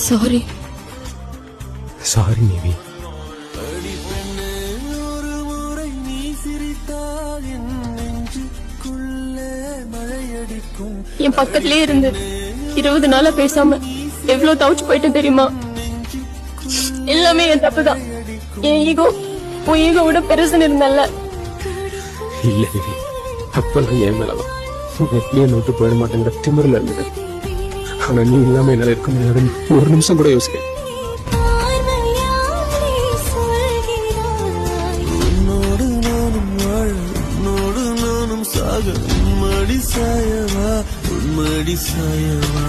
Sorry. Sorry Nivi. என் பக்கத்திலே இருந்து 20 நாளா பேசாம எவ்வளவு தவிச்சு போயிட்டு தெரியுமா? எல்லாமே என் தப்புதான். என் ஈகோ உன் ஈகோவோட பெருசுன்னு இருந்தல்ல. இல்ல நிவி, அப்பெல்லாம் என் மேலதான் எப்படியே நோட்டு போயிட மாட்டேங்கிற திமிரில் இருந்தது. ஆனா நீ இல்லாம என்னால இருக்க முடியாது ஒரு நிமிஷம் கூட யோசிக்க. உன்மடி சாயவா